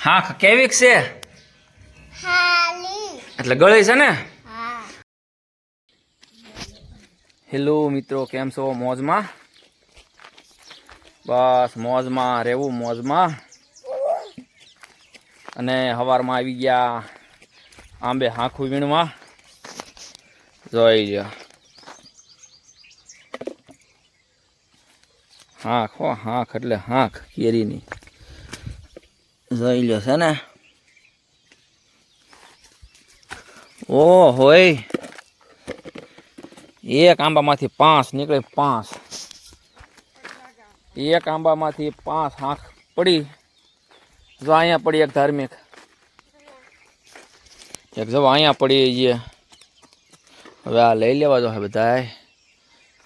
હા કેવીક છે એટલે ગળી છે ને. હેલો મિત્રો, કેમ છો? મોજમાં? બસ મોજમાં રહેવું, મોજમાં. અને સવારમાં આવી ગયા આંબે હાંખું વીણવા. જોઈ લ્યો, હાંખ હો હાંખ એટલે હાંખ કેરીની. જોઈ લ્યો છે ને. ઓ હોય, એક આંબામાંથી 5 નીકળે. 5 એક આંબામાંથી 5 હાંખ પડી. જો અહીંયા પડી એક ધાર્મિક, એક જો અહીંયા પડી જે. હવે આ લઈ લેવા જો હે બધાય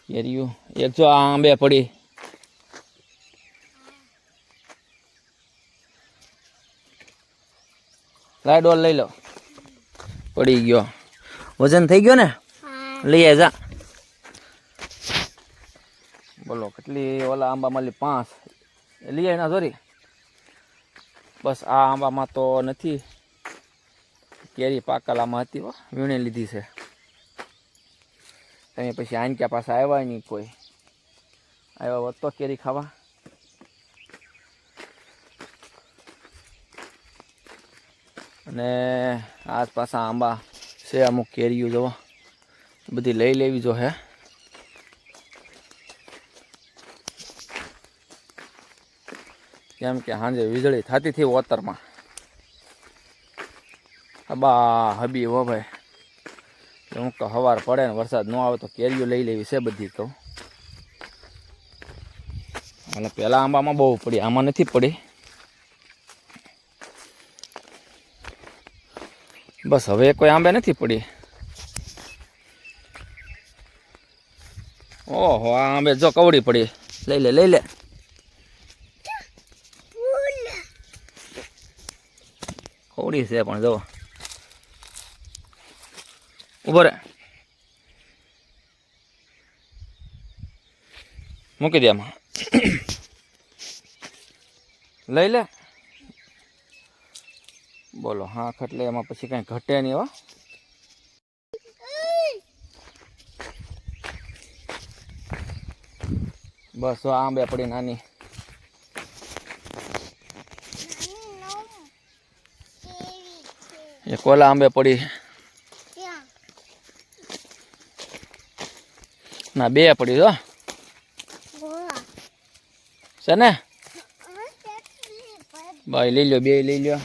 કેરીયું. એક જો આ આંબે પડી. લાય ડોલ લઈ લો. પડી ગયો, વજન થઈ ગયો ને. લઈ જા. બોલો કેટલી ઓલા આંબામાં 5 લઈ આય ના સોરી. બસ આ આંબામાં તો નથી, કેરી પાકાલામાં હતી હો, વીણી લીધી છે. તમે પછી આંક્યા પાછા આવ્યા નહીં, કોઈ આવ્યા હોત તો કેરી ખાવા. અને આસ પાછા આંબા છે, અમુક કેરીઓ જોવો બધી લઈ લેવી જો હે. કેમ કે સાંજે વીજળી થતી હતી ઓતરમાં. હબા હબી હો ભાઈ. હું તો સવાર પડે ને વરસાદ ન આવે તો કેરીઓ લઈ લેવી છે બધી. કહું અને પેલા આંબામાં બહુ પડી, આમાં નથી પડી. બસ હવે કોઈ આંબે નથી પડી. ઓહો, આ આંબે જો કવડી પડી. લઈ લે લઈ લે. કવડી છે પણ જો ઉભો રે, મૂકી દે આમાં. લઈ લે. બોલો હાંખ એટલે એમાં પછી કઈ ઘટે નહીં હો. બસ આંબે પડી નાની. એ કોલા આંબે પડી ના, 2 પડી જો છે ને. ભાઈ લઈ લો, 2 લઈ લો.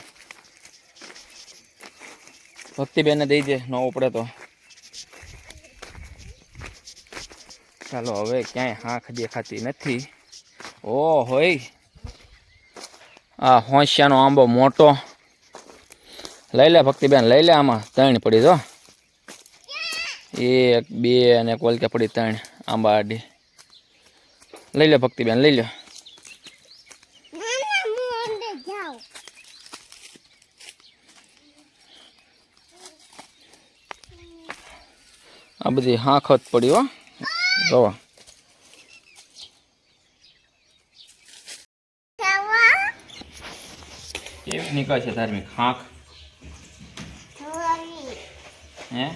ભક્તિબેનને દઈ દે, ન ઉપડે તો. ચાલો હવે ક્યાંય હાંખ દેખાતી નથી. ઓ હોય, આ હોંશિયાનો આંબો મોટો. લઈ લે ભક્તિબેન, લઈ લે. આમાં 3 પડી જો. 1 2 અને કોલકે પડી 3 આંબા આડી. લઈ લે ભક્તિબેન, લઈ લે. આ બધી હાંખ જ પડી હો. જોવા કેવી નીકળે છે ધાર્મિક હાંખ. હે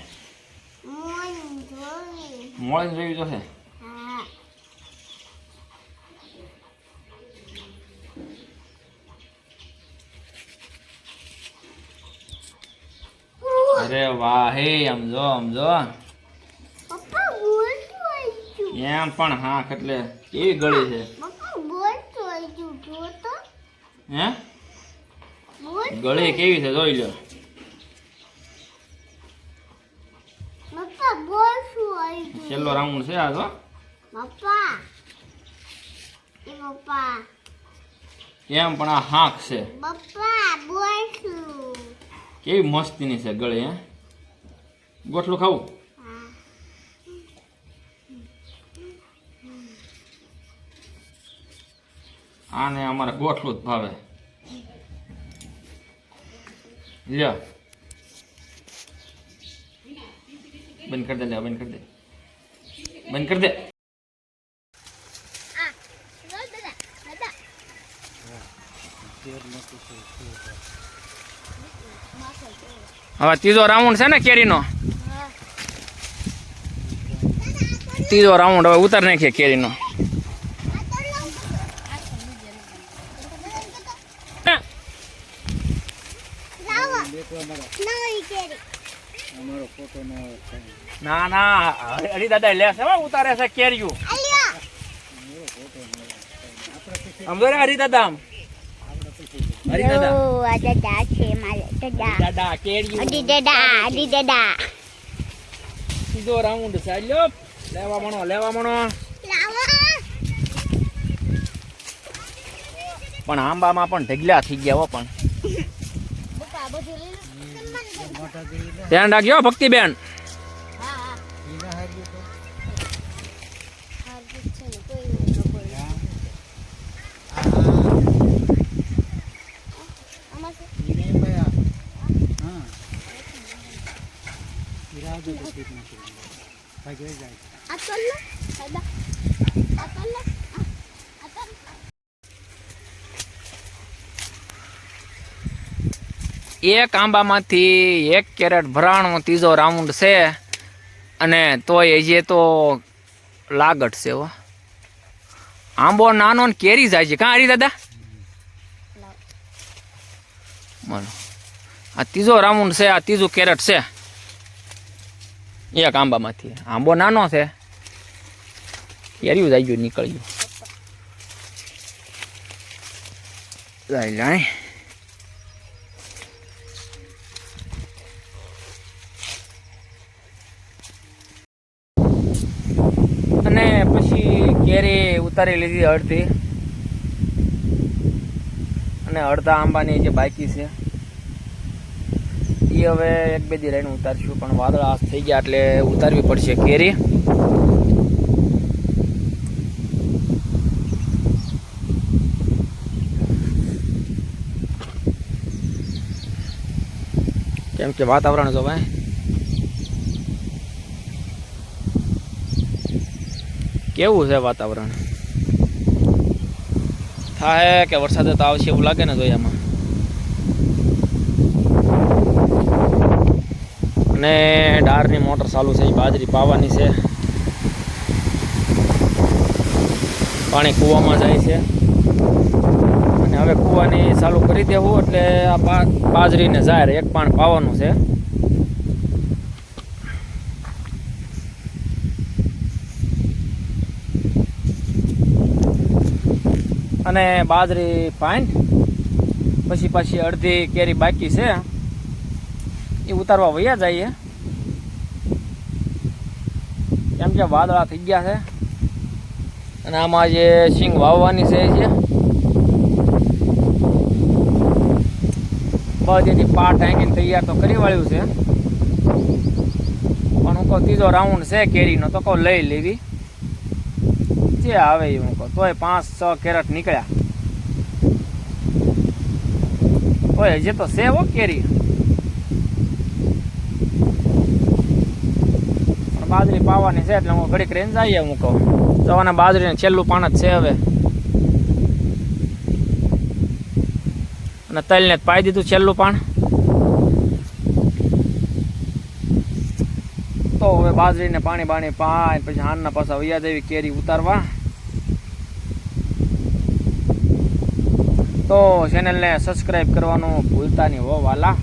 મોળ જોઈ તો છે. અરે વાહ હે, સમજો સમજો. એમ પણ હાંખ એટલે કેવી ગળી છે. હે ગળી કેવી છે જોઈ લો. છેલ્લો રાઉન્ડ છે આ તો. એમ પણ આ હાંખ છે. કેવી મસ્તીની છે ગળી. હે ગોઠલું ખાવું? આને અમારે ગોઠલું જ ભાવે. લ્યો બંધ કરી દે, લે બંધ કરી દે, બંધ કરી દે. હવે ત્રીજો રાઉન્ડ છે ને કેરીનો, ત્રીજો રાઉન્ડ હવે ઉતાર નાખીએ કેરીનો. ના ના હરી દાદા લે છે ઉતારે છે કેરીયું. સમજો ને હરી દાદા, હરી દાદા કેરીયું. સીધો રાઉન્ડ ચાલ્યો. લેવા મણો પણ આંબામાં પણ ઢગલા થઈ ગયા હો. પણ ધ્યાન રાખજો ભક્તિબેન. એક આંબામાંથી 1 કેરેટ ભરાણો ત્રીજો રાઉન્ડ છે અને તોય હજી તો લાગટ છે હો. આંબો નાનો ને કેરી જાય છે. કાં હરી દાદા બોલો, આ ત્રીજો રાઉન્ડ છે, આ ત્રીજું કેરેટ છે એક આંબામાંથી. આંબો નાનો છે, કેરીયું જાય ગયું, નીકળ્યું. લાય અને પછી કેરી ઉતારી લીધી અડધી, અને અડધા આંબાની જે બાકી છે એ હવે 1-2 દી રહીને ઉતારશું. પણ વાદળા થઈ ગયા એટલે ઉતારવી પડશે કેરી. કેમ કે વાતાવરણ જો ભાઈ કેવું છે વાતાવરણ. થાય કે વરસાદ તો આવશે એવું લાગે ને જોયામાં. અને ડારની મોટર ચાલુ છે, બાજરી પાવાની છે. પાણી કૂવામાં જાય છે અને હવે કૂવાની ચાલુ કરી દેવું એટલે આ બાજરીને જાય એક પાણ પાવાનું છે. અને બાજરી પાઈન પછી પાછી અડધી કેરી બાકી છે એ ઉતારવા વયા જઈએ. કેમ કે વાદળા થઈ ગયા છે અને આમાં જે સિંગ વાવવાની છે બધીથી પાટ હાંકીને તૈયાર તો કરી વાળ્યું છે. પણ હું કહું ત્રીજો રાઉન્ડ છે કેરીનો તો કહું લઈ લેવી જે આવે એ. હું કહું તોય 5-6 કેરેટ નીકળ્યા તોય હજી તો છે હો કેરી. પણ બાજરી પાવાની છે એટલે હું ઘડીક રહીને જઈએ. હું કહું જવાના બાજરીને છેલ્લું પાન જ છે હવે. અને તલને પાઈ દીધું છેલ્લું પાન. તો હવે બાજરીને પાણી પાય પછી હાનના પાછા વૈયા દેવી કેરી ઉતારવા. તો ચેનલને સબસ્ક્રાઈબ કરવાનું ભૂલતા નહીં હો વાલા.